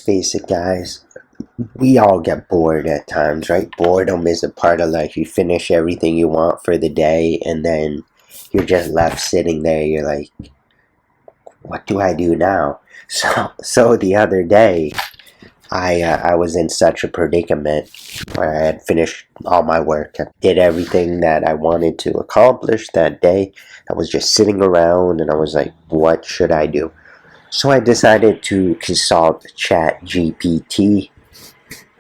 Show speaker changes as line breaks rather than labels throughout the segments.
face it, guys. We all get bored at times, right? Boredom is a part of life. You finish everything you want for the day, and then you're just left sitting there. You're like, what do I do now? So the other day, I was in such a predicament where I had finished all my work. I did everything that I wanted to accomplish that day. I was just sitting around, and I was like, what should I do? So I decided to consult GPT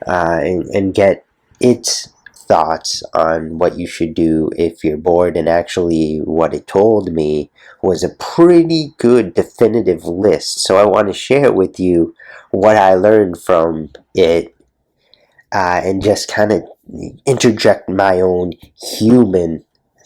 and get its thoughts on what you should do if you're bored. And actually, what it told me was a pretty good definitive list. So I want to share with you what I learned from it and just kind of interject my own human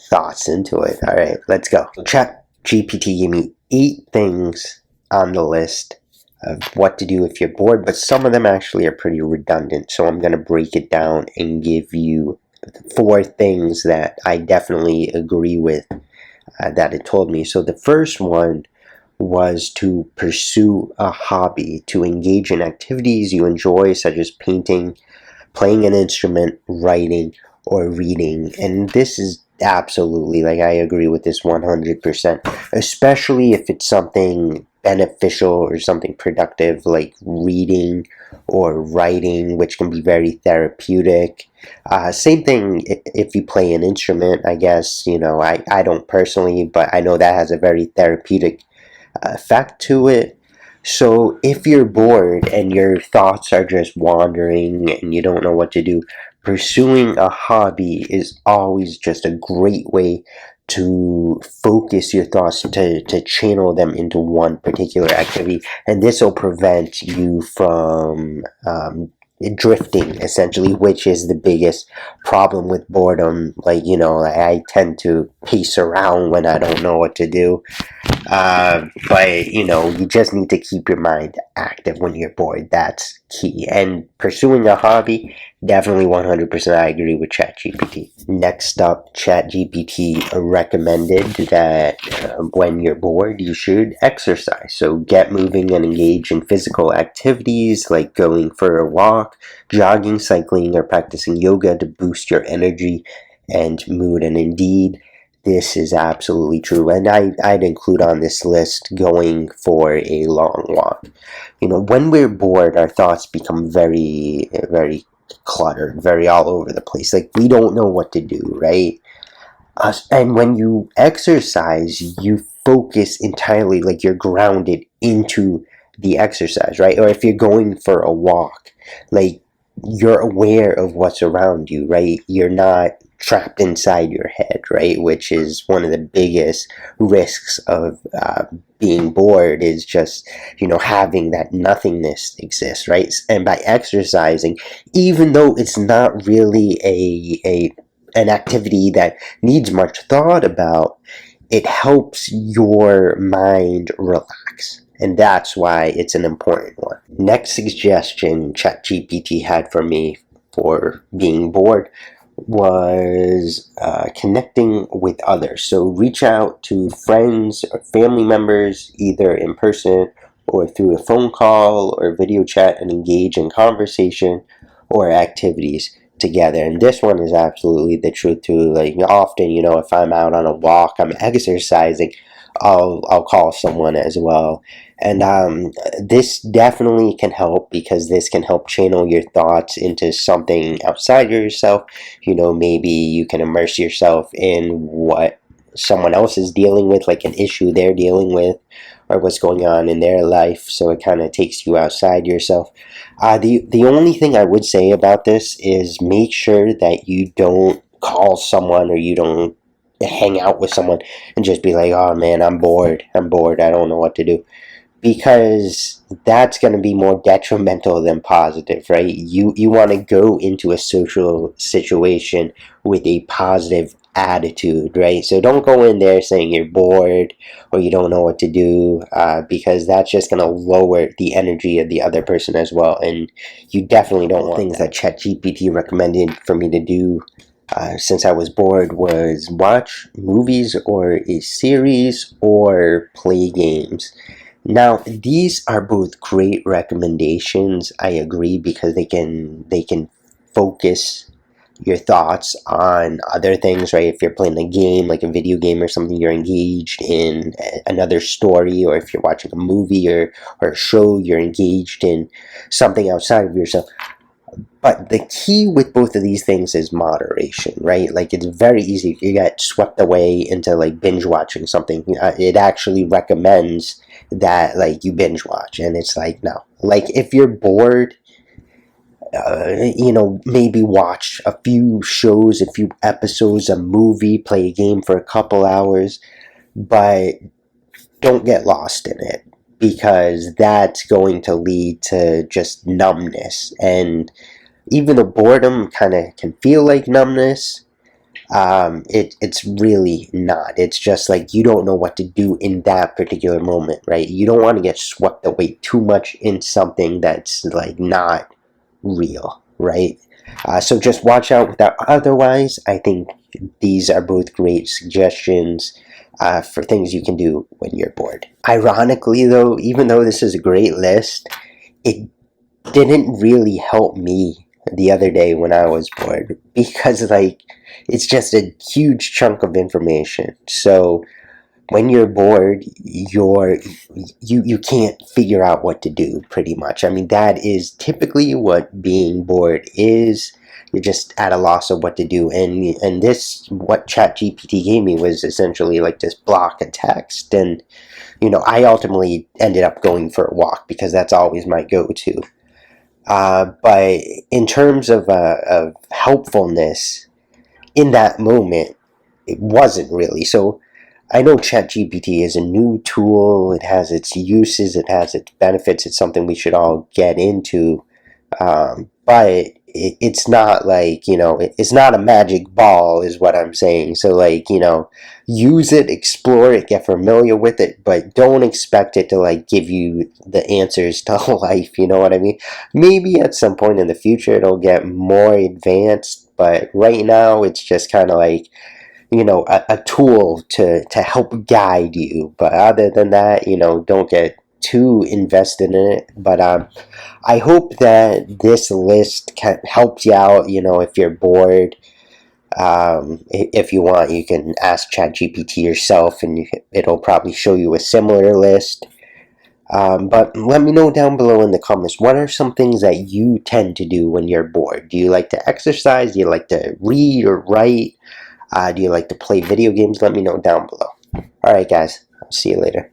thoughts into it. All right, let's go. Chat GPT gave me 8 things on the list of what to do if you're bored, but some of them actually are pretty redundant. So I'm going to break it down and give you 4 things that I definitely agree with that it told me. So the first one was to pursue a hobby, to engage in activities you enjoy, such as painting, playing an instrument, writing, or reading. And this is absolutely, like, I agree with this 100%, especially if it's something beneficial or something productive like reading or writing, which can be very therapeutic. Same thing if you play an instrument, I guess. I don't personally, but I know that has a very therapeutic effect to it. So if you're bored and your thoughts are just wandering and you don't know what to do, pursuing a hobby is always just a great way to focus your thoughts, to channel them into one particular activity. And this will prevent you from drifting, essentially, which is the biggest problem with boredom. I tend to pace around when I don't know what to do. But you just need to keep your mind active when you're bored. That's key. And pursuing a hobby, definitely 100% I agree with ChatGPT. Next up, ChatGPT recommended that when you're bored, you should exercise. So get moving and engage in physical activities like going for a walk, jogging, cycling, or practicing yoga to boost your energy and mood. And indeed, this is absolutely true, and I'd include on this list going for a long walk. When we're bored, our thoughts become very, very cluttered, very all over the place. Like, we don't know what to do, right? And when you exercise, you focus entirely, like you're grounded into the exercise, right? Or if you're going for a walk, like, you're aware of what's around you, right? You're not trapped inside your head, right? Which is one of the biggest risks of being bored, is just, having that nothingness exist, right? And by exercising, even though it's not really an activity that needs much thought about, it helps your mind relax. And that's why it's an important one. Next suggestion ChatGPT had for me for being bored was connecting with others. So reach out to friends or family members, either in person or through a phone call or video chat, and engage in conversation or activities together. And this one is absolutely the truth too. Like, often, if I'm out on a walk, I'm exercising, I'll call someone as well. And this definitely can help, because this can help channel your thoughts into something outside yourself. Maybe you can immerse yourself in what someone else is dealing with, like an issue they're dealing with, or what's going on in their life. So it kind of takes you outside yourself. The only thing I would say about this is make sure that you don't call someone, or you don't hang out with someone and just be like, oh man, I'm bored, I don't know what to do. Because that's going to be more detrimental than positive, right? You want to go into a social situation with a positive attitude, right? So don't go in there saying you're bored or you don't know what to do, because that's just going to lower the energy of the other person as well. And you definitely don't want things that ChatGPT recommended for me to do since I was bored was watch movies or a series or play games. Now, these are both great recommendations. I agree, because they can focus your thoughts on other things, right? If you're playing a game, like a video game or something, you're engaged in another story, or if you're watching a movie or a show, you're engaged in something outside of yourself. But the key with both of these things is moderation, right? Like, it's very easy. You get swept away into like binge watching something. It actually recommends that like you binge watch, and it's like, no. Like, if you're bored, maybe watch a few shows, a few episodes, a movie, play a game for a couple hours, but don't get lost in it, because that's going to lead to just numbness. And even though boredom kind of can feel like numbness, it's really not. It's just like you don't know what to do in that particular moment, right? You don't want to get swept away too much in something that's like not real, right? So just watch out with that. Otherwise, I think these are both great suggestions for things you can do when you're bored. Ironically, though, even though this is a great list, it didn't really help me the other day when I was bored, because like it's just a huge chunk of information. So when you're bored, you can't figure out what to do, pretty much. I mean, that is typically what being bored is. You're just at a loss of what to do. And this, what ChatGPT gave me, was essentially like this block of text. And I ultimately ended up going for a walk, because that's always my go-to. But in terms of helpfulness in that moment, it wasn't really. So I know ChatGPT is a new tool. It has its uses. It has its benefits. It's something we should all get into. But it's not like, it's not a magic ball, is what I'm saying. So like, use it, explore it, get familiar with it, but don't expect it to like give you the answers to life. You know what I mean? Maybe at some point in the future it'll get more advanced, but right now it's just kind of like, a tool to help guide you. But other than that, don't get too invested in it. But I hope that this list helps you out. If you're bored, if you want, you can ask ChatGPT yourself, and it'll probably show you a similar list. But let me know down below in the comments, what are some things that you tend to do when you're bored? Do you like to exercise? Do you like to read or write? Do you like to play video games? Let me know down below. Alright guys, I'll see you later.